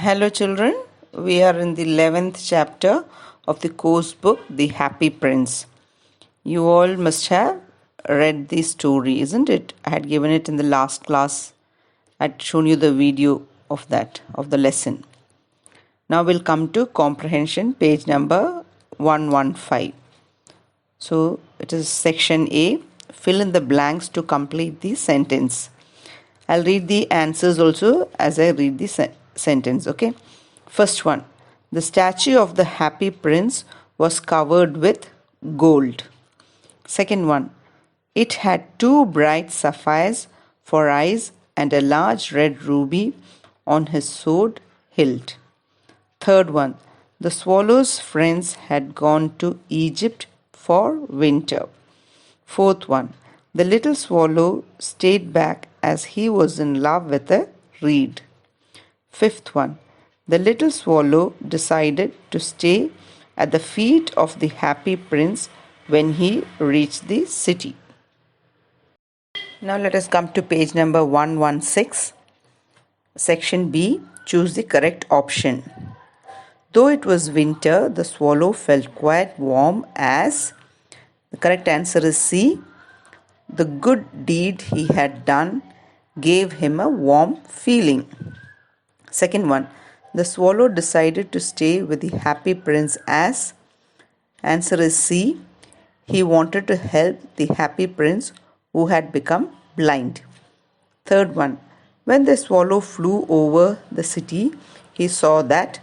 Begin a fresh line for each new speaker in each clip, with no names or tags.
Hello children, we are in the 11th chapter of the course book, The Happy Prince. You all must have read the story, isn't it? I had given it in the last class. I'd shown you the video of the lesson. Now we'll come to comprehension, page number 115. So it is section A, fill in the blanks to complete the sentence. I'll read the answers also as I read the sentence, okay? First one, the statue of the happy prince was covered with gold. Second one, it had two bright sapphires for eyes and a large red ruby on his sword hilt. Third one, the swallow's friends had gone to Egypt for winter. Fourth one, the little swallow stayed back as he was in love with a reed. Fifth one, the little swallow decided to stay at the feet of the happy prince when he reached the city. Now let us come to page number 116. Section B, choose the correct option. Though it was winter, the swallow felt quite warm as, the correct answer is C, the good deed he had done gave him a warm feeling. Second one, the swallow decided to stay with the happy prince as, answer is C, he wanted to help the happy prince who had become blind. Third one, when the swallow flew over the city, he saw that,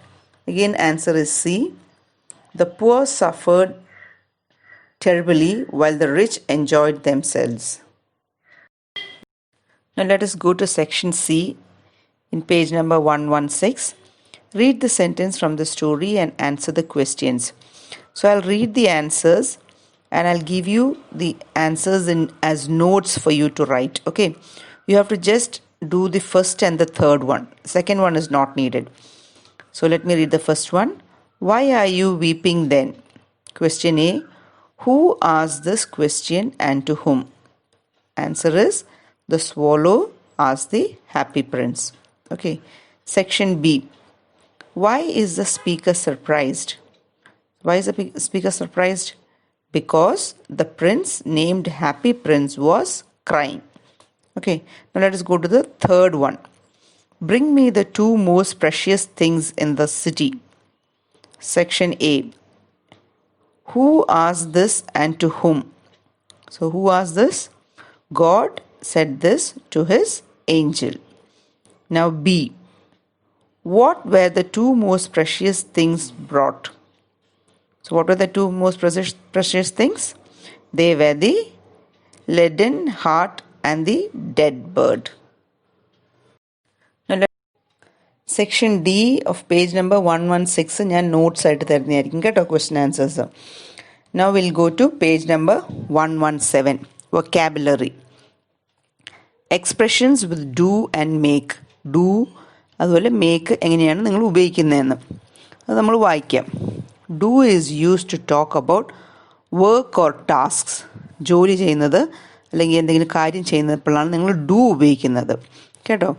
again answer is C, the poor suffered terribly while the rich enjoyed themselves. Now let us go to section C in page number 116. Read the sentence from the story and answer the questions. So I'll read the answers and I'll give you the answers as notes for you to write. Okay, you have to just do the first and the third one. Second one is not needed. So let me read the first one. Why are you weeping then? Question A. Who asked this question and to whom? Answer is the swallow asked the happy prince. Okay. Section B. Why is the speaker surprised? Why is the speaker surprised? Because the prince named Happy Prince was crying. Okay. Now let us go to the third one. Bring me the two most precious things in the city. Section A. Who asked this and to whom? So who asked this? God said this to his angel. Now B. What were the two most precious things brought? So what were the two most precious things? They were the leaden heart and the dead bird. Now section D of page number 116 ഞാൻ notes ആയിട്ട് തരുന്നതായിരിക്കും കേട്ടോ question answers. Now we'll go to page number 117, vocabulary. Expressions with do and make. Do അതുപോലെ make എങ്ങനെയാണ് നിങ്ങൾ ഉപയോഗിക്കുന്നതെന്ന് അത് നമ്മൾ വായിക്കാം. Do is used to talk about work or tasks. ജോലി ചെയ്യുന്നത് അല്ലെങ്കിൽ എന്തെങ്കിലും കാര്യം ചെയ്യുന്നപ്പോഴാണ് നിങ്ങൾ do ഉപയോഗിക്കുന്നത് കേട്ടോ.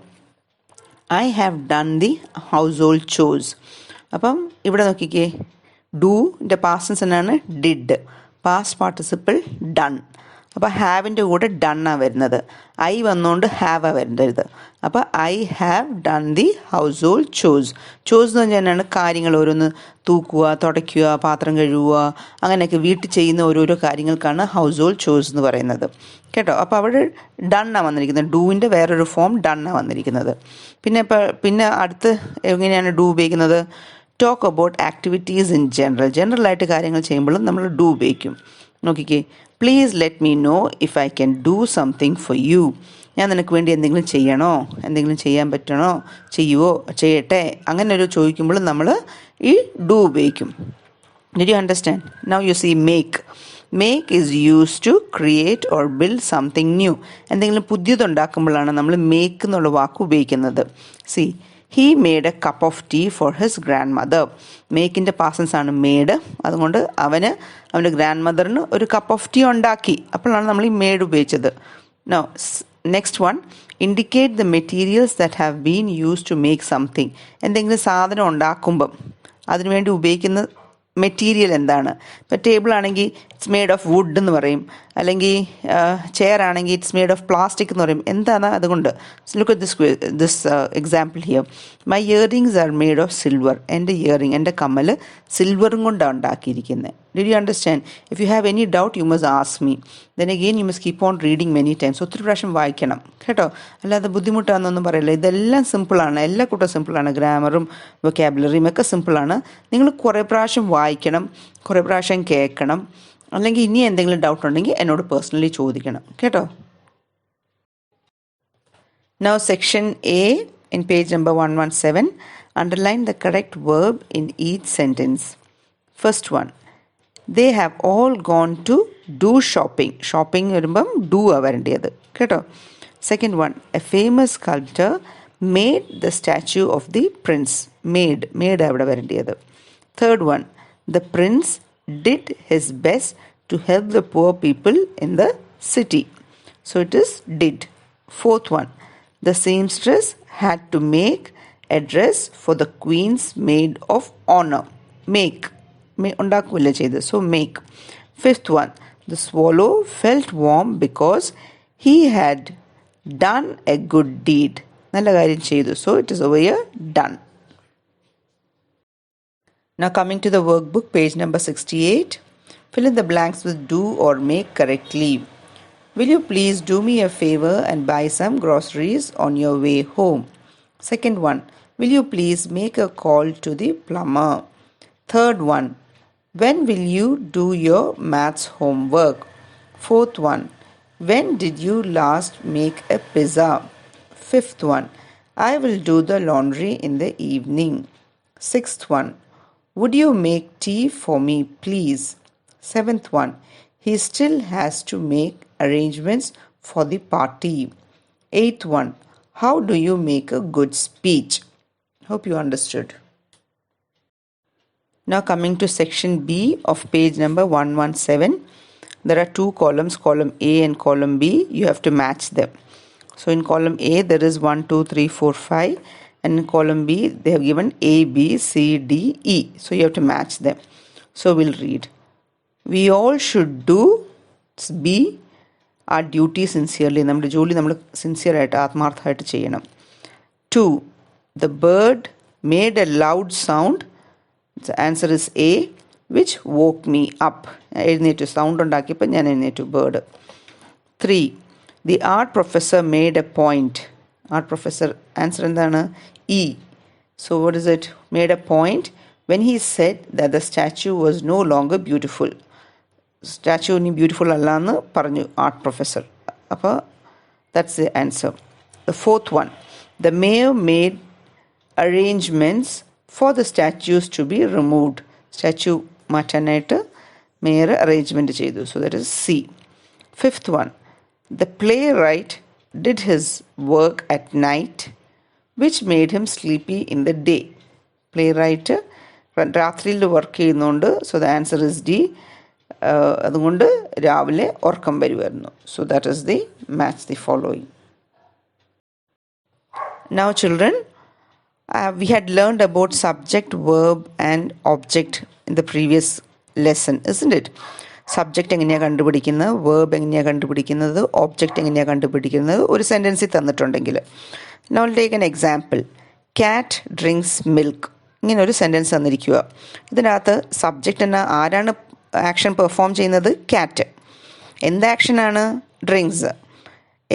I have done the household chores. അപ്പം ഇവിടെ നോക്കിക്കേ, ഡൂൻ്റെ പാസ്റ്റ് ടെൻസ് എന്നാണ് ഡിഡ്, പാസ്റ്റ് പാർട്ടിസിപ്പിൾ ഡൺ. അപ്പോൾ ഹാവിൻ്റെ കൂടെ ഡണ്ണാണ് വരുന്നത്, ഐ വന്നുകൊണ്ട് ഹാവാണ് വരുന്നത്. അപ്പോൾ I have done the house hold chose. Chose എന്ന് പറഞ്ഞാൽ എന്നാണ് കാര്യങ്ങൾ ഓരോന്ന് തൂക്കുക, തുടയ്ക്കുക, പാത്രം കഴുകുക, അങ്ങനെയൊക്കെ വീട്ടിൽ ചെയ്യുന്ന ഓരോരോ കാര്യങ്ങൾക്കാണ് ഹൗസ് ഹോൾഡ് ചോസ് എന്ന് പറയുന്നത് കേട്ടോ. അപ്പോൾ അവിടെ ഡണ്ണാണ് വന്നിരിക്കുന്നത്, ഡൂവിൻ്റെ വേറൊരു ഫോം ഡണ്ണാണ് വന്നിരിക്കുന്നത്. പിന്നെ അടുത്ത് എങ്ങനെയാണ് ഡൂ ഉപയോഗിക്കുന്നത്? ടോക്ക് അബൌട്ട് ആക്ടിവിറ്റീസ് ഇൻ ജനറലായിട്ട് കാര്യങ്ങൾ ചെയ്യുമ്പോഴും നമ്മൾ ഡൂ ഉപയോഗിക്കും. നോക്കിക്കേ, please let me know if I can do something for you. ഞാൻ നിനക്ക് വേണ്ടി എന്തെങ്കിലും ചെയ്യണോ, എന്തെങ്കിലും ചെയ്യാൻ പറ്റണോ, ചെയ്യുവോ, ചെയ്യട്ടെ, അങ്ങനെ ഒരു ചോദിക്കുമ്പോൾ നമ്മൾ ഈ ഡൂ ഉപയോഗിക്കും. Did you understand? Now you see make. Make is use to create or build something new. എന്തെങ്കിലും പുതിയതുണ്ടാക്കുമ്പോഴാണ് നമ്മൾ മേക്ക് എന്നുള്ള വാക്ക് ഉപയോഗിക്കുന്നത്. See, he made a cup of tea for his grandmother. മേക്കിൻ്റെ പാസൻസ് ആണ് മെയ്ഡ്. അതുകൊണ്ട് അവൻ്റെ ഗ്രാൻഡ് മദറിന് ഒരു കപ്പ് ഓഫ് ടീ ഉണ്ടാക്കി. അപ്പോഴാണ് നമ്മൾ ഈ മെയ്ഡ് ഉപയോഗിച്ചത്. No Next one, indicate the materials that have been used to make something. എന്തെങ്കിലും സാധനം ഉണ്ടാക്കുമ്പം അതിനുവേണ്ടി ഉപയോഗിക്കുന്ന മെറ്റീരിയൽ എന്താണ്? ഇപ്പോൾ ടേബിൾ ആണെങ്കിൽ ഇറ്റ്സ് മെയ്ഡ് ഓഫ് വുഡ് എന്ന് പറയും, അല്ലെങ്കിൽ ചെയർ ആണെങ്കിൽ ഇറ്റ്സ് മെയ്ഡ് ഓഫ് പ്ലാസ്റ്റിക് എന്ന് പറയും. എന്താണ് അതുകൊണ്ട്? Look at this example here. My earrings are made of silver. എൻ്റെ ഇയറിങ്, എൻ്റെ കമ്മൽ സിൽവറും കൊണ്ടാണ് ഉണ്ടാക്കിയിരിക്കുന്നത്. Did you understand? If you have any doubt you must ask me. Then again you must keep on reading many times. ഒത്തിരി പ്രാവശ്യം വായിക്കണം കേട്ടോ, അല്ലാതെ ബുദ്ധിമുട്ടാണെന്നൊന്നും പറയില്ല. ഇതെല്ലാം സിമ്പിളാണ്, എല്ലാ കൂട്ടം സിമ്പിളാണ്. ഗ്രാമറും വൊക്കാബുലറിയും ഒക്കെ സിമ്പിളാണ്. നിങ്ങൾ കുറേ പ്രാവശ്യം വായിക്കണം, കുറേ പ്രാവശ്യം കേൾക്കണം. അല്ലെങ്കിൽ ഇനി എന്തെങ്കിലും ഡൗട്ട് ഉണ്ടെങ്കിൽ എന്നോട് പേഴ്സണലി ചോദിക്കണം കേട്ടോ. Now section A in page number 117, underline the correct verb in each sentence. First one, they have all gone to do shopping. Shopping വരുമ്പം do ആ വരേണ്ടത് കേട്ടോ. Second one, a famous sculptor made the statue of the prince. Made അവിടെ വരേണ്ടത്. Third one, the prince did his best to help the poor people in the city. So it is did. Fourth one, the seamstress had to make a dress for the queen's maid of honor. ഉണ്ടാക്കില്ല ചെയ്ത്, so make. Fifth one, the swallow felt warm because he had done a good deed. നല്ല കാര്യം ചെയ്തു, so it is over here done. Now coming to the workbook, page number 68. Fill in the blanks with do or make correctly. Will you please do me a favor and buy some groceries on your way home? Second one, will you please make a call to the plumber? Third one, when will you do your maths homework? Fourth one, when did you last make a pizza? Fifth one, I will do the laundry in the evening. Sixth one, would you make tea for me, please? Seventh one, he still has to make arrangements for the party. Eighth one, how do you make a good speech? Hope you understood. Now coming to section B of page number 117. There are two columns, column A and column B. You have to match them. So in column A there is 1, 2, 3, 4, 5. And in column B they have given A, B, C, D, E. So you have to match them. So we'll read. We all should do B, our duty sincerely. നമ്മുടെ ജോലി നമ്മൾ സിൻസിയറായിട്ട് ആത്മാർത്ഥമായിട്ട് ചെയ്യണം. 2, the bird made a loud sound. The answer is A, which woke me up. എഴുന്നേറ്റു, sound ഉണ്ടാക്കിയപ്പോൾ ഞാൻ എഴുന്നേറ്റു, bird. 3, the art professor made a point. Art professor, answer എന്താണ്? E. So what is it? Made a point when he said that the statue was no longer beautiful. Statue ni beautiful alla ennu paranju art professor. Appo that's the answer. The fourth one, the mayor made arrangements for the statues to be removed. Statue maatanayittu mayor arrangement cheyidu. So that is C. Fifth one, the playwright did his work at night, which made him sleepy in the day. Playwright രാത്രിയിൽ work ചെയ്യുന്നുണ്ട്. So the answer is D. അതുകൊണ്ട് രാവിലെ ഉറക്കം വരുമായിരുന്നു. So that is the match the following. Now children, we had learned about subject, verb and object in the previous lesson, isn't it? Subject എങ്ങനെയാണ് കണ്ടുപിടിക്കുന്നത്, verb എങ്ങനെയാണ് കണ്ടുപിടിക്കുന്നത്, object എങ്ങനെയാണ് കണ്ടുപിടിക്കുന്നത് ഒരു സെൻറ്റൻസിൽ തന്നിട്ടുണ്ടെങ്കിൽ. Now we'll take an example. Cat drinks milk. ഇങ്ങനെ ഒരു സെൻറ്റൻസ് തന്നിരിക്കുക. ഇതിനകത്ത് സബ്ജക്റ്റ് എന്നാ, ആരാണ് ആക്ഷൻ പെർഫോം ചെയ്യുന്നത്? ക്യാറ്റ്. എന്ത് ആക്ഷനാണ്? ഡ്രിങ്ക്സ്.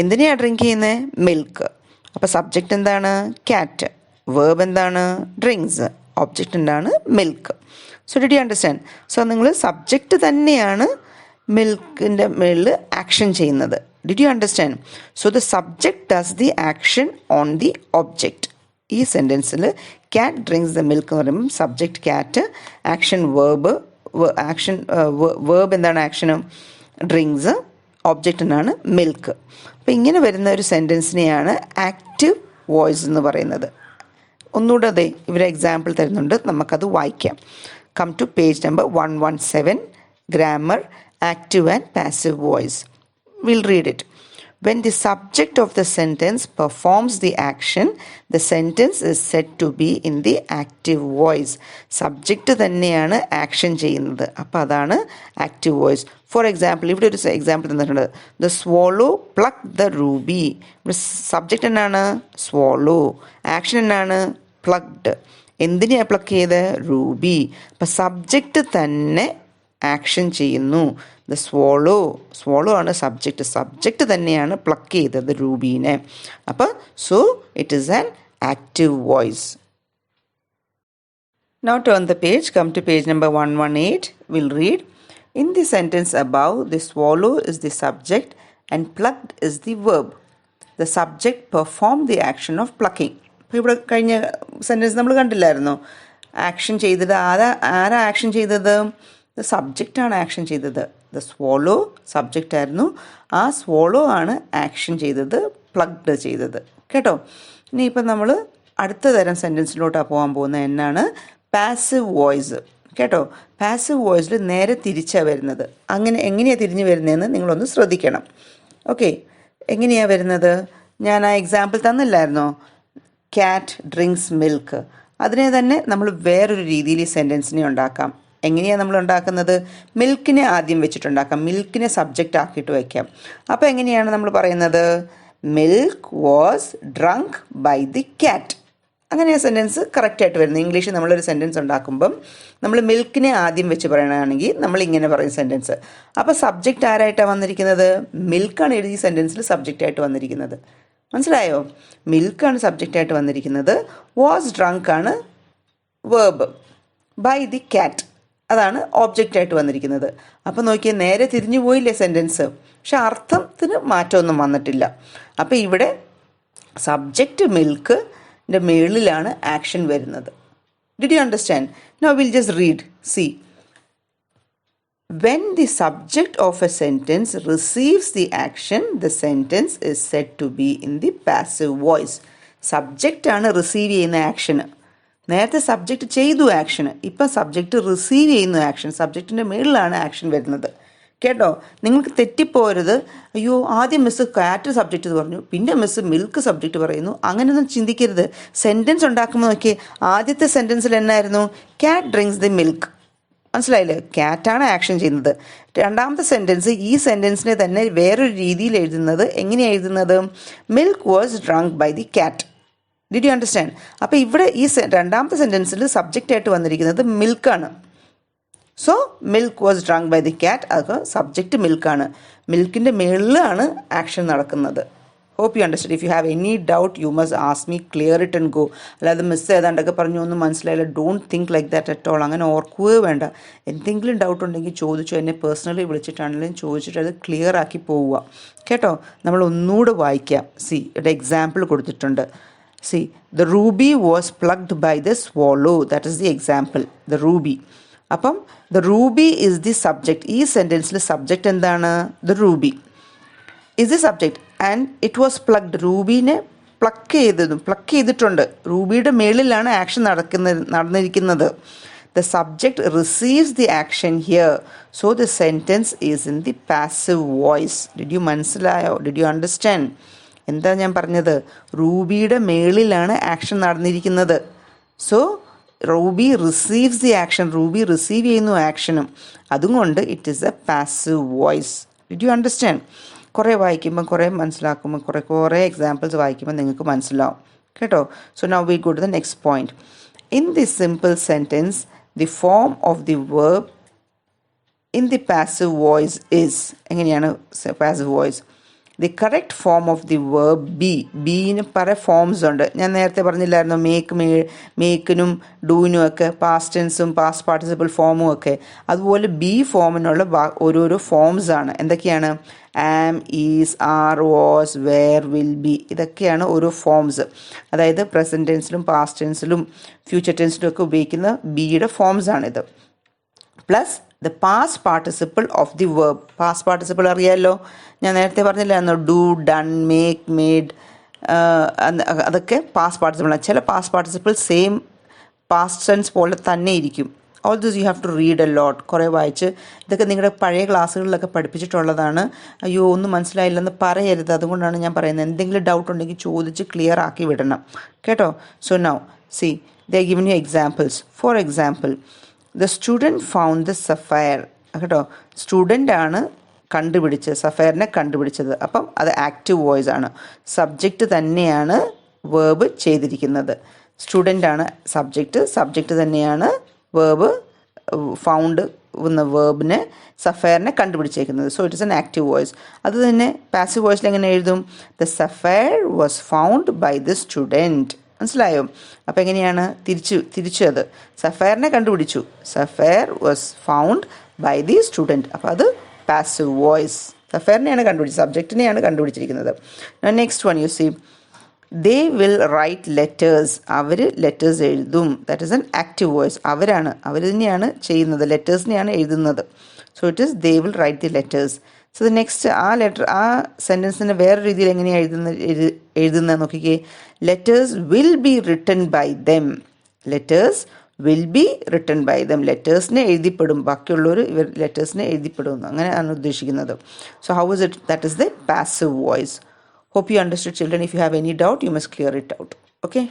എന്തിനെയാണ് ഡ്രിങ്ക് ചെയ്യുന്നത്? മിൽക്ക്. അപ്പോൾ സബ്ജക്റ്റ് എന്താണ്? ക്യാറ്റ്. വേർബ് എന്താണ്? ഡ്രിങ്ക്സ്. ഒബ്ജക്റ്റ് എന്താണ്? Milk. So did you understand? So നിങ്ങൾ സബ്ജക്റ്റ് തന്നെയാണ് മിൽക്കിൻ്റെ മേളിൽ ആക്ഷൻ ചെയ്യുന്നത്. Did you understand? So the subject does the action on the object. ഈ സെൻറ്റൻസിൽ ക്യാറ്റ് ഡ്രിങ്ക്സ് ദ മിൽക്ക് എന്ന് പറയുമ്പം subject cat, action verb, verb എന്താണ്? Action drinks, object എന്നാണ് milk. അപ്പോൾ ഇങ്ങനെ വരുന്ന ഒരു സെൻറ്റൻസിനെയാണ് ആക്റ്റീവ് വോയിസ് എന്ന് പറയുന്നത്. ഒന്നുകൂടെ അതെ ഇവരെ എക്സാമ്പിൾ തരുന്നുണ്ട്, നമുക്കത് വായിക്കാം. Come to page number 117, grammar, active and passive voice. We'll read it. When the subject of the sentence performs the action, the sentence is said to be in the active voice. Subject തന്നെയാണ് action ചെയ്യുന്നത്. അപ്പോൾ അതാണ് active voice. For example, ഇവിടെ ഒരു example തന്നിട്ടുണ്ട്. The സ്വോളോ pluck the Ruby. ഇവിടെ subject എന്നാണ്? സ്വോളോ. Action എന്നാണ്? പ്ലക്ഡ്. എന്തിനെയാണ് പ്ലക്ക് ചെയ്ത്? റൂബി. അപ്പം സബ്ജക്റ്റ് തന്നെ ആക്ഷൻ ചെയ്യുന്നു. ദ സ്വോളോ ആണ് സബ്ജക്റ്റ് തന്നെയാണ് പ്ലക്ക് ചെയ്തത് റൂബീനെ. അപ്പം so it is an active voice. Now turn the page, come to page number 118. We'll read. In the sentence above, the swallow is the subject and plucked is the verb. The subject performed the action of plucking. ഇപ്പോൾ ഇവിടെ കഴിഞ്ഞ sentence നമ്മൾ കണ്ടില്ലായിരുന്നോ? Action ചെയ്തത് ആരാ action ചെയ്തത്? The സബ്ജക്റ്റാണ് action ചെയ്തത്. The സ്വോളോ subject ആയിരുന്നു. ആ സ്വോളോ ആണ് ആക്ഷൻ ചെയ്തത്, പ്ലഗ്ഡ് ചെയ്തത്. കേട്ടോ? ഇനിയിപ്പം നമ്മൾ അടുത്ത തരം സെൻറ്റൻസിലോട്ടാണ് പോകാൻ പോകുന്നത്. എന്നാണ്? Passive voice. കേട്ടോ? പാസീവ് വോയിസിൽ നേരെ തിരിച്ചാണ് വരുന്നത്. എങ്ങനെയാണ് തിരിഞ്ഞ് വരുന്നതെന്ന് നിങ്ങളൊന്ന് ശ്രദ്ധിക്കണം. ഓക്കെ, എങ്ങനെയാണ് വരുന്നത്? ഞാൻ ആ എക്സാമ്പിൾ തന്നില്ലായിരുന്നോ? Cat drinks milk. അതിനെ തന്നെ നമ്മൾ വേറൊരു രീതിയിൽ ഈ സെൻറ്റൻസിനെ ഉണ്ടാക്കാം. എങ്ങനെയാണ് നമ്മൾ ഉണ്ടാക്കുന്നത്? മിൽക്കിനെ ആദ്യം വെച്ചിട്ടുണ്ടാക്കാം. മിൽക്കിനെ സബ്ജക്റ്റ് ആക്കിയിട്ട് വയ്ക്കാം. അപ്പോൾ എങ്ങനെയാണ് നമ്മൾ പറയുന്നത്? Milk was drunk by the cat. അങ്ങനെയാണ് സെൻറ്റൻസ് കറക്റ്റായിട്ട് വരുന്നത്. ഇംഗ്ലീഷിൽ നമ്മളൊരു സെൻറ്റൻസ് ഉണ്ടാക്കുമ്പം നമ്മൾ മിൽക്കിനെ ആദ്യം വെച്ച് പറയണമെങ്കിൽ നമ്മൾ ഇങ്ങനെ പറയും സെൻറ്റൻസ്. അപ്പോൾ സബ്ജക്റ്റ് ആരായിട്ടാണ് വന്നിരിക്കുന്നത്? മിൽക്കാണ് ഈ സെൻറ്റൻസിൽ സബ്ജക്റ്റായിട്ട് വന്നിരിക്കുന്നത്. മനസ്സിലായോ? മിൽക്കാണ് സബ്ജക്റ്റായിട്ട് വന്നിരിക്കുന്നത്. വാസ് ഡ്രങ്ക് ആണ് വേർബ്. ബൈ ദി ക്യാറ്റ് അതാണ് ഓബ്ജക്റ്റായിട്ട് വന്നിരിക്കുന്നത്. അപ്പോൾ നോക്കിയാൽ നേരെ തിരിഞ്ഞു പോയില്ലേ സെൻറ്റൻസ്? പക്ഷെ അർത്ഥത്തിന് മാറ്റമൊന്നും വന്നിട്ടില്ല. അപ്പോൾ ഇവിടെ സബ്ജക്റ്റ് മിൽക്കിൻ്റെ മേളിലാണ് ആക്ഷൻ വരുന്നത്. Did you understand? Now will just read. C, when the subject of a sentence receives the action, the sentence is said to be in the passive voice. Subject ആണ് receive ചെയ്യുന്ന action. നേരത്തെ subject ചെയ്തു action, ഇപ്പം subject receive ചെയ്യുന്നു action. സബ്ജക്റ്റിൻ്റെ മേളിലാണ് action വരുന്നത്. കേട്ടോ? നിങ്ങൾക്ക് തെറ്റിപ്പോരുത്. അയ്യോ, ആദ്യം മിസ്സ് കാറ്റ് സബ്ജക്റ്റ് പറഞ്ഞു, പിന്നെ മിസ്സ് മിൽക്ക് സബ്ജക്റ്റ് പറയുന്നു. അങ്ങനെയൊന്നും ചിന്തിക്കരുത്. സെൻറ്റൻസ് ഉണ്ടാക്കുമ്പോൾ നോക്കി, ആദ്യത്തെ സെൻറ്റൻസിൽ എന്നായിരുന്നു? Cat drinks the milk. മനസ്സിലായില്ലേ? ക്യാറ്റാണ് ആക്ഷൻ ചെയ്യുന്നത്. രണ്ടാമത്തെ സെൻറ്റൻസ് ഈ സെൻറ്റൻസിനെ തന്നെ വേറൊരു രീതിയിൽ എഴുതുന്നത്. എങ്ങനെയാണ് എഴുതുന്നത്? Milk was drunk by the cat. Did you understand? അപ്പോൾ ഇവിടെ ഈ രണ്ടാമത്തെ സെൻറ്റൻസിൽ സബ്ജക്റ്റായിട്ട് വന്നിരിക്കുന്നത് മിൽക്കാണ്. So milk was drunk by the cat. അത് സബ്ജക്റ്റ് മിൽക്കാണ്. മിൽക്കിൻ്റെ മേളിലാണ് ആക്ഷൻ നടക്കുന്നത്. Hope you understand. If you have any doubt you must ask me, clear it and go. അല്ലാതെ മിസ് ഏതാണ്ടൊക്കെ പറഞ്ഞു ഒന്നും മനസ്സിലായില്ല, don't think like that at all. അങ്ങനെ ഓർക്കുകയോ വേണ്ട. എന്തെങ്കിലും ഡൗട്ട് ഉണ്ടെങ്കിൽ ചോദിച്ചു, എന്നെ പേഴ്സണലി വിളിച്ചിട്ടാണെങ്കിലും ചോദിച്ചിട്ട് അത് ക്ലിയർ ആക്കി പോവുക. കേട്ടോ? നമ്മൾ ഒന്നുകൂടെ വായിക്കാം. സി, ഇവിടെ എക്സാമ്പിൾ കൊടുത്തിട്ടുണ്ട്. See, the ruby was plucked by the swallow. That is the example. The ruby. അപ്പം the ruby is the subject. ഈ സെൻറ്റൻസിൽ സബ്ജക്റ്റ് എന്താണ്? The ruby is the subject and it was plucked. റൂബീനെ pluck ചെയ്തിട്ടുണ്ട്. റൂബിയുടെ മേളിലാണ് action നടന്നിരിക്കുന്നത്. The subject receives the action here. So the sentence is in the passive voice. Did you മനസ്സിലായോ? Did you understand? എന്താ ഞാൻ പറഞ്ഞത്? റൂബിയുടെ മേളിലാണ് ആക്ഷൻ നടന്നിരിക്കുന്നത്. So Ruby receives the action. Ruby receive ചെയ്യുന്നു ആക്ഷനും. അതുകൊണ്ട് it is a passive voice. Did you understand? കുറേ വായിക്കുമ്പോൾ കുറേ മനസ്സിലാക്കുമ്പോൾ കുറേ എക്സാമ്പിൾസ് വായിക്കുമ്പോൾ നിങ്ങൾക്ക് മനസ്സിലാവും. കേട്ടോ? So now we go to the next point. In the simple sentence the form of the verb in the passive voice is. എങ്ങനെയാണ് passive voice? The correct form of the verb be. ബീന് പല forms ഉണ്ട്. ഞാൻ നേരത്തെ പറഞ്ഞില്ലായിരുന്നു, മേക്കിനും ഡൂനും ഒക്കെ past ടെൻസും past participle ഫോമും ഒക്കെ. അതുപോലെ ബി ഫോമിനുള്ള ഓരോരോ ഫോംസ് ആണ്. എന്തൊക്കെയാണ്? Am, is, are, was, were, will be. ഇതൊക്കെയാണ് ഓരോ ഫോംസ്. അതായത് പ്രസൻറ്റ് ടെൻസിലും പാസ്റ്റ് ടെൻസിലും ഫ്യൂച്ചർ ടെൻസിലും ഒക്കെ ഉപയോഗിക്കുന്ന ബിയുടെ ഫോംസ് ആണിത്. Plus the past participle of the verb. Past participle അറിയാമല്ലോ, ഞാൻ നേരത്തെ പറഞ്ഞില്ലായിരുന്നു. ഡു, ഡൺ, മേക്ക്, മെയ്ഡ്, അതൊക്കെ പാസ്റ്റ് പാർട്ടിസിപ്പിളാണ്. ചില past participle same past tense പോലെ തന്നെ ഇരിക്കും. All this you have to read a lot. കുറേ വായിച്ച് ഇതൊക്കെ നിങ്ങളുടെ പഴയ ക്ലാസ്സുകളിലൊക്കെ പഠിപ്പിച്ചിട്ടുള്ളതാണ്. അയ്യോ ഒന്നും മനസ്സിലായില്ലെന്ന് പറയരുത്. അതുകൊണ്ടാണ് ഞാൻ പറയുന്നത്. എന്തെങ്കിലും ഡൗട്ട് ഉണ്ടെങ്കിൽ ചോദിച്ച് ക്ലിയർ ആക്കി വിടണം കേട്ടോ. So now see they given you examples. For example, the student found the sapphire. കേട്ടോ, സ്റ്റുഡൻ്റ് ആണ് കണ്ടുപിടിച്ചത്, സഫയറിനെ കണ്ടുപിടിച്ചത്. അപ്പം അത് ആക്റ്റീവ് വോയിസ് ആണ്. സബ്ജക്റ്റ് തന്നെയാണ് വേർബ് ചെയ്തിരിക്കുന്നത്. സ്റ്റുഡൻ്റ് ആണ് സബ്ജക്റ്റ്, സബ്ജക്റ്റ് തന്നെയാണ് വേർബ് ഫൗണ്ട് എന്ന വേർബിനെ സഫയറിനെ കണ്ടുപിടിച്ചേക്കുന്നത്. So it is an active voice. അത് തന്നെ പാസീവ് വോയിസിൽ എങ്ങനെ എഴുതും? The sapphire was found by the student. മനസ്സിലായോ? അപ്പോൾ എങ്ങനെയാണ് തിരിച്ചു അത് സഫയറിനെ കണ്ടുപിടിച്ചു. Sapphire was found by the student. അപ്പോൾ അത് പാസീവ് വോയിസ്. സഫയറിനെയാണ് കണ്ടുപിടിച്ചത്, സബ്ജക്റ്റിനെയാണ് കണ്ടുപിടിച്ചിരിക്കുന്നത്. Next one you see, they will write letters. അവർ ലെറ്റേഴ്സ് എഴുതും. That is an active voice. അവർ തന്നെയാണ് ചെയ്യുന്നത്, ലെറ്റേഴ്സിനെയാണ് എഴുതുന്നത്. So it is they will write the letters. So the next ആ സെൻറ്റൻസിനെ വേറെ രീതിയിൽ എങ്ങനെയാണ് എഴുതുന്നത് നോക്കിക്കേ. Letters will be written by them. Letters will be written by them. ലെറ്റേഴ്സിനെ എഴുതിപ്പെടും, ബാക്കിയുള്ളവർ ഇവർ ലെറ്റേഴ്സിനെ എഴുതിപ്പെടുന്നു, അങ്ങനെയാണ് ഉദ്ദേശിക്കുന്നത്. So how is it? That is the passive voice. Hope you understood, children. If you have any doubt, you must clear it out. Okay?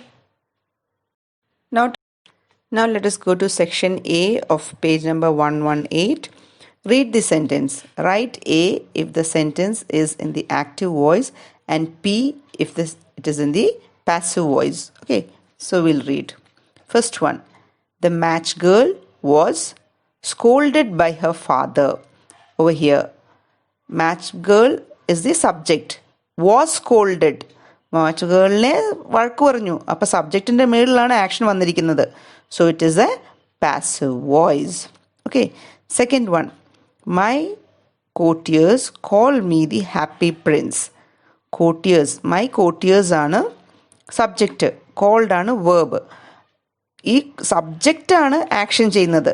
Now let us go to section A of page number 118. Read the sentence. Write A if the sentence is in the active voice and P if it is in the passive voice. Okay? So we'll read. First one. The match girl was scolded by her father. Over here, match girl is the subject. Was scolded. മാച്ച് ഗേളിനെ വഴക്ക് പറഞ്ഞു. അപ്പോൾ സബ്ജക്റ്റിൻ്റെ മേളിലാണ് action വന്നിരിക്കുന്നത്. So it is a passive voice. Okay. Second one, my courtiers call me the happy prince. Courtiers, my courtiers ആണ് subject, called ആണ് വേർബ്. ഈ സബ്ജക്റ്റാണ് ആക്ഷൻ ചെയ്യുന്നത്.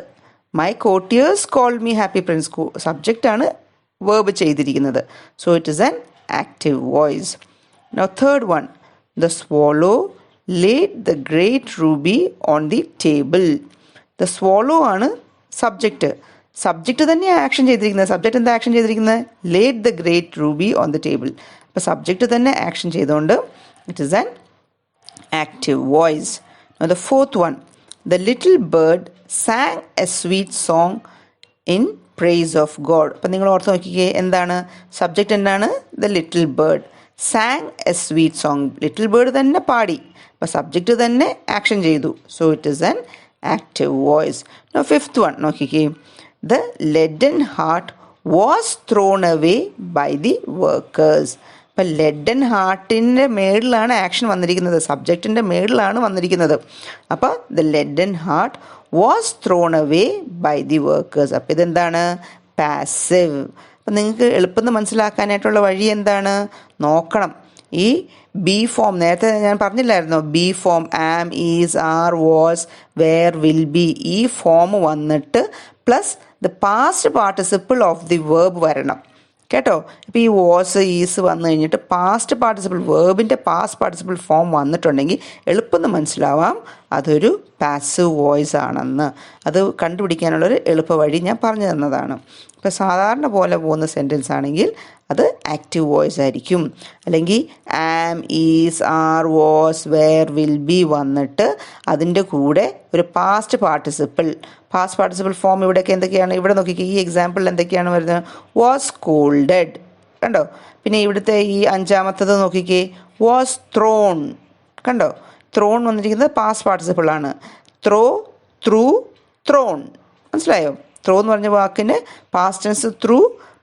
My courtiers call me happy prince, സബ്ജക്റ്റാണ് വേർബ് ചെയ്തിരിക്കുന്നത്. So it is an active voice. Now third one, the swallow laid the great ruby on the table. The swallow ആണ് subject. Subject തന്നെയാണ് action ചെയ്തിരിക്കുന്നത്. Subject എന്താ action ചെയ്തിരിക്കുന്നത്? laid the great ruby on the table. അപ്പോൾ subject തന്നെ action ചെയ്തുകൊണ്ട് it is an active voice. Now the fourth one, the little bird sang a sweet song in praise of God. അപ്പം നിങ്ങൾ ഓർത്ത് നോക്കിക്കേ, എന്താണ് സബ്ജക്റ്റ്? എന്താണ്? The little bird sang a sweet song. Little bird തന്നെ പാടി, അപ്പം സബ്ജക്റ്റ് തന്നെ ആക്ഷൻ ചെയ്തു. So it is an active voice. Fifth one നോക്കിക്കേ, the leaden heart was thrown away by the workers. അപ്പം ലെഡൻ ഹാർട്ടിൻ്റെ മേളിലാണ് ആക്ഷൻ വന്നിരിക്കുന്നത്, സബ്ജക്റ്റിൻ്റെ മേളിലാണ് വന്നിരിക്കുന്നത്. അപ്പോൾ the leaden heart was thrown away by the workers. അപ്പം ഇതെന്താണ്? പാസീവ്. അപ്പം നിങ്ങൾക്ക് എളുപ്പം മനസ്സിലാക്കാനായിട്ടുള്ള വഴി എന്താണ്? നോക്കണം. ഈ ബി ഫോം നേരത്തെ ഞാൻ പറഞ്ഞില്ലായിരുന്നോ? Be form am, is, are, was, were, will be, ഈ ഫോം വന്നിട്ട് plus the past participle of the verb വരണം കേട്ടോ. ഇപ്പോൾ ഈ വാസ്, ഈസ് വന്നു കഴിഞ്ഞിട്ട് പാസ്റ്റ് പാർട്ടിസിപ്പിൾ, വേർബിൻ്റെ പാസ്റ്റ് പാർട്ടിസിപ്പിൾ ഫോം വന്നിട്ടുണ്ടെങ്കിൽ എളുപ്പം മനസ്സിലാവാം അതൊരു പാസീവ് വോയിസ് ആണെന്ന്. അത് കണ്ടുപിടിക്കാനുള്ളൊരു എളുപ്പ വഴി ഞാൻ പറഞ്ഞു തന്നതാണ്. ഇപ്പോൾ സാധാരണ പോലെ പോകുന്ന സെൻറ്റൻസ് ആണെങ്കിൽ അത് ആക്റ്റീവ് വോയിസ് ആയിരിക്കും. അല്ലെങ്കിൽ am, is, are, was, were, will be വന്നിട്ട് അതിൻ്റെ കൂടെ ഒരു പാസ്റ്റ് പാർട്ടിസിപ്പിൾ ഫോം ഇവിടെയൊക്കെ എന്തൊക്കെയാണ്? ഇവിടെ നോക്കിക്കേ, ഈ എക്സാമ്പിളിൽ എന്തൊക്കെയാണ് വരുന്നത്? വാസ് സ്കോൾഡഡ് കണ്ടോ. പിന്നെ ഇവിടുത്തെ ഈ അഞ്ചാമത്തത് നോക്കിക്കേ, വാസ് ത്രോൺ കണ്ടോ. ത്രോൺ വന്നിരിക്കുന്നത് പാസ്റ്റ് പാർട്ടിസിപ്പിൾ ആണ്. Throw, threw, thrown. മനസ്സിലായോ? ത്രോ എന്ന് പറഞ്ഞ വാക്കിന് past tense threw,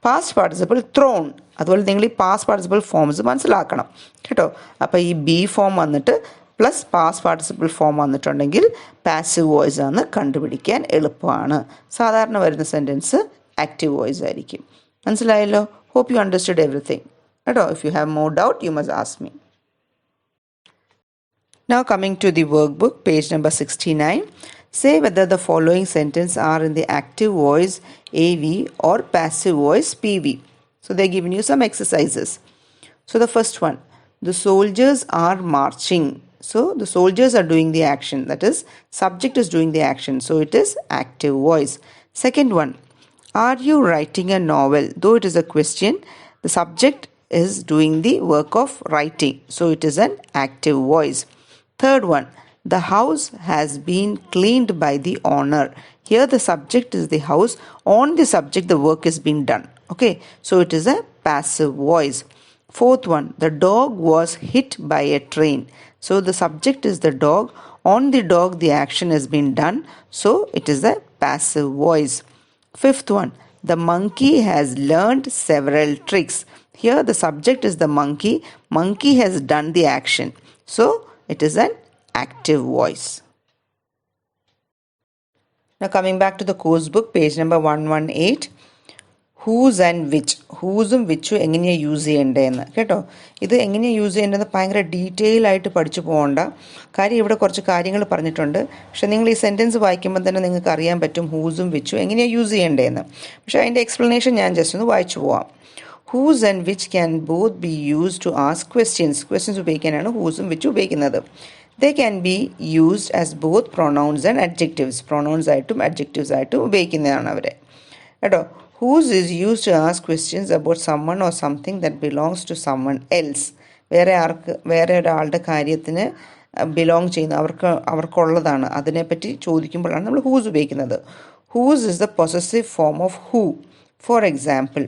past participle thrown. അതുപോലെ നിങ്ങൾ ഈ പാസ്റ്റ് പാർട്ടിസിപ്പിൾ ഫോംസ് മനസ്സിലാക്കണം കേട്ടോ. അപ്പോൾ ഈ ബി ഫോം വന്നിട്ട് പ്ലസ് പാസ്റ്റ് പാർട്ടിസിപ്പിൾ ഫോം വന്നിട്ടുണ്ടെങ്കിൽ പാസീവ് വോയിസ് ആണ് കണ്ടുപിടിക്കാൻ എളുപ്പമാണ്. സാധാരണ വരുന്ന സെൻറ്റൻസ് ആക്റ്റീവ് വോയിസ് ആയിരിക്കും. മനസ്സിലായല്ലോ? ഹോപ്പ് യു അണ്ടർസ്റ്റുഡ് എവറിത്തിങ് കേട്ടോ. If you have more doubt you must ask me. Now coming to the workbook, page number 69. Say whether the following sentences are in the active voice AV or passive voice PV. So they're giving you some exercises. So the first one, the soldiers are marching. So the soldiers are doing the action. That is, subject is doing the action. So it is active voice. Second one, are you writing a novel? Though it is a question, the subject is doing the work of writing. So it is an active voice. Third one, the house has been cleaned by the owner. Here the subject is the house. On the subject the work is being done. Okay, so it is a passive voice. Fourth one, the dog was hit by a train. So the subject is the dog. On the dog the action has been done. So it is a passive voice. Fifth one, the monkey has learned several tricks. Here the subject is the monkey. Monkey has done the action. So it is an active voice. Now coming back to the course book, page number 118. Whose and which, ഹൂസും വിച്ചും എങ്ങനെയാണ് use ചെയ്യേണ്ടതെന്ന് കേട്ടോ. ഇത് എങ്ങനെയാണ് use ചെയ്യേണ്ടതെന്ന് ഭയങ്കര detail ആയിട്ട് പഠിച്ചു പോകണ്ട. കാര്യം ഇവിടെ കുറച്ച് കാര്യങ്ങൾ പറഞ്ഞിട്ടുണ്ട്. പക്ഷേ നിങ്ങൾ ഈ സെൻറ്റൻസ് വായിക്കുമ്പോൾ തന്നെ നിങ്ങൾക്ക് അറിയാൻ പറ്റും ഹൂസും വിച്ചും എങ്ങനെയാണ് യൂസ് ചെയ്യേണ്ടതെന്ന്. പക്ഷേ അതിൻ്റെ എക്സ്പ്ലനേഷൻ ഞാൻ ജസ്റ്റ് ഒന്ന് വായിച്ചു പോവാം. Whose and which can both be use to ask questions ഉപയോഗിക്കാനാണ് ഹൂസും വിച്ചും ഉപയോഗിക്കുന്നത്. They can be used as both pronouns and adjectives. Pronouns ആയിട്ടും അഡ്ജക്റ്റീവ്സ് ആയിട്ടും ഉപയോഗിക്കുന്നതാണ് അവരെ കേട്ടോ. Whose is used to ask questions about someone or something that belongs to someone else. വേറെ ഒരാളുടെ കാര്യത്തിന് ബിലോങ് ചെയ്യുന്ന അവർക്കുള്ളതാണ്, അതിനെപ്പറ്റി ചോദിക്കുമ്പോഴാണ് നമ്മൾ ഹൂസ് ഉപയോഗിക്കുന്നത്. Whose is the possessive form of who. For example,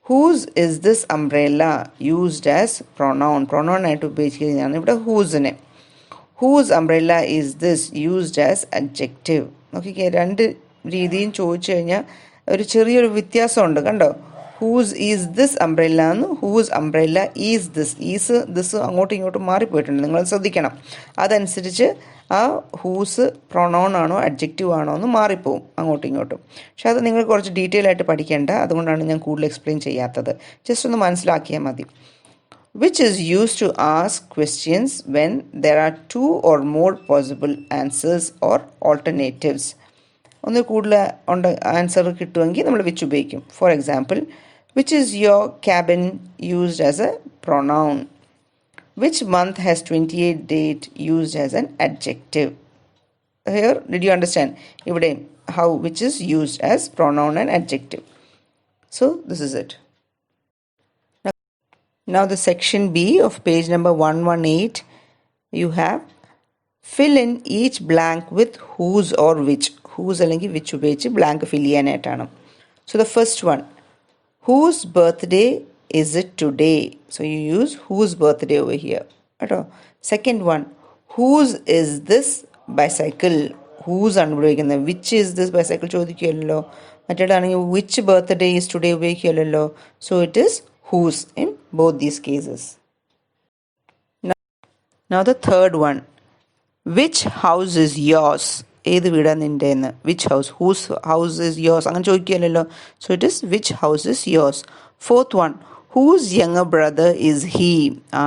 whose is this umbrella used as pronoun ആയിട്ട് ഉപയോഗിക്കുന്നതാണ് ഇവിടെ ഹൂസിനെ. Whose umbrella is this used as adjective. നോക്കിക്കേ, രണ്ട് രീതിയും ചോദിച്ചു കഴിഞ്ഞാൽ ഒരു ചെറിയൊരു വ്യത്യാസമുണ്ട് കണ്ടോ. ഹൂസ് ഈസ് ദിസ് അംബ്രല്ല എന്ന്, ഹൂസ് അംബ്രല്ല ഈസ് ദിസ് അങ്ങോട്ടും ഇങ്ങോട്ടും മാറിപ്പോയിട്ടുണ്ട്. നിങ്ങൾ ശ്രദ്ധിക്കണം. അതനുസരിച്ച് ആ ഹൂസ് പ്രൊനൗൺ ആണോ അഡ്ജക്റ്റീവ് ആണോ എന്ന് മാറിപ്പോവും അങ്ങോട്ടും ഇങ്ങോട്ടും. പക്ഷെ അത് നിങ്ങൾ കുറച്ച് ഡീറ്റെയിൽ ആയിട്ട് പഠിക്കേണ്ട. അതുകൊണ്ടാണ് ഞാൻ കൂടുതൽ എക്സ്പ്ലെയിൻ ചെയ്യാത്തത്. ജസ്റ്റ് ഒന്ന് മനസ്സിലാക്കിയാൽ മതി. Which is used to ask questions when there are two or more possible answers or alternatives. ഒന്ന് കൂടുതൽ ആൻസർ കിട്ടുമെങ്കിൽ നമ്മൾ വിച്ച് ഉപയോഗിക്കും. For example, which is your cabin used as a pronoun. Which month has 28 date used as an adjective. Here did you understand? ഇവിടെ how which is used as pronoun and adjective. So this is it. Now the section B of page number 118, you have fill in each blank with whose or which. Whose അല്ലെങ്കിൽ which ഉപയോഗിച്ച് blank fill ചെയ്യാനായിട്ടാണ്. So the first one, whose birthday is it today? So you use whose birthday over here. Second one, whose is this bicycle? Whose ആണ് ഉപയോഗിക്കുന്നത്. which is this bicycle ചോദിക്കുകയല്ലോ. മറ്റേതാണെങ്കിൽ which birthday is today ഉപയോഗിക്കുകയല്ലോ. So it is whose in both these cases. Now the third one, which house is yours? ഏത് വീടാണ് നിൻ്റെ എന്ന്. Which house, whose house is yours അങ്ങനെ ചോദിക്കുകയല്ലോ. So it is which house is yours. Fourth one, whose younger brother is he.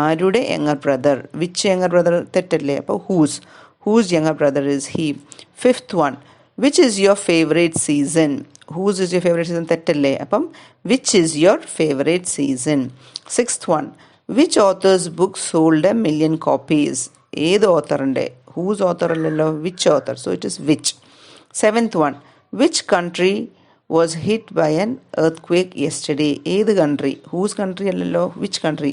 ആരുടെ younger brother. Which younger brother തെറ്റല്ലേ, അപ്പോൾ whose younger brother is he. Fifth one, which is your favourite season. Whose is your favourite season തെറ്റല്ലേ, അപ്പം which is your favourite season. Sixth one, which author's book sold 1,000,000 copies. ഏത് ഓത്തറിൻ്റെ. Whose author അല്ലല്ലോ, which author. So it is which. Seventh one, which country was hit by an earthquake yesterday. ഏത് country. Whose country അല്ലല്ലോ, which country.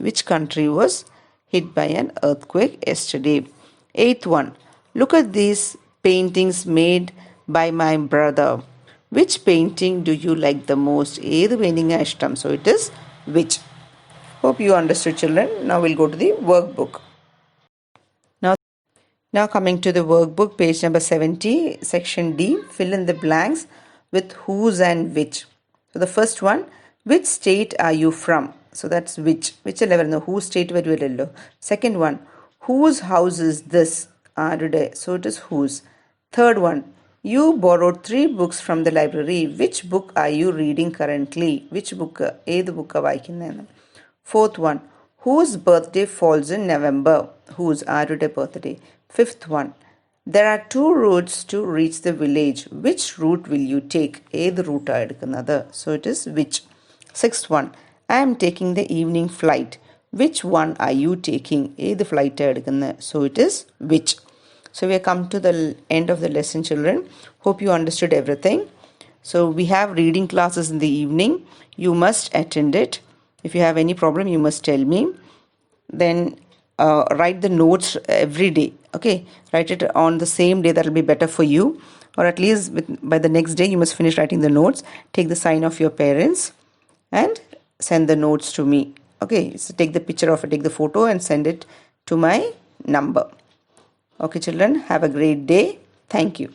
Which country was hit by an earthquake yesterday. Eighth one, look at these paintings made by my brother. Which painting do you like the most. ഏത് പെയിൻറ്റിങ്ങാണ് ഇഷ്ടം. So it is which. Hope you understood, children. Now we'll go to the workbook. Now coming to the workbook, page number 70, section D, fill in the blanks with whose and which. So the first one, which state are you from? So that's which. Which level? No, whose state varu. Second one, whose house is this? Today. So it is whose. Third one, you borrowed 3 books from the library. Which book are you reading currently? Which book? Edu book vaayikkunnu. Fourth one, whose birthday falls in November? Whose today birthday. Fifth one, there are 2 routes to reach the village. Which route will you take? Edu route edukkunnathu. So it is which. Sixth one, I am taking the evening flight. which one are you taking? ഏത് flight എടുക്കുന്നത്? So it is which. So we have come to the end of the lesson, children. Hope you understood everything. So we have reading classes in the evening. You must attend it. If you have any problem, you must tell me. Then write the notes every day. Okay, write it on the same day. That will be better for you. Or at least by the next day, you must finish writing the notes. Take the sign of your parents and send the notes to me. Okay, so take the picture of it, take the photo and send it to my number. Okay, children, have a great day. Thank you.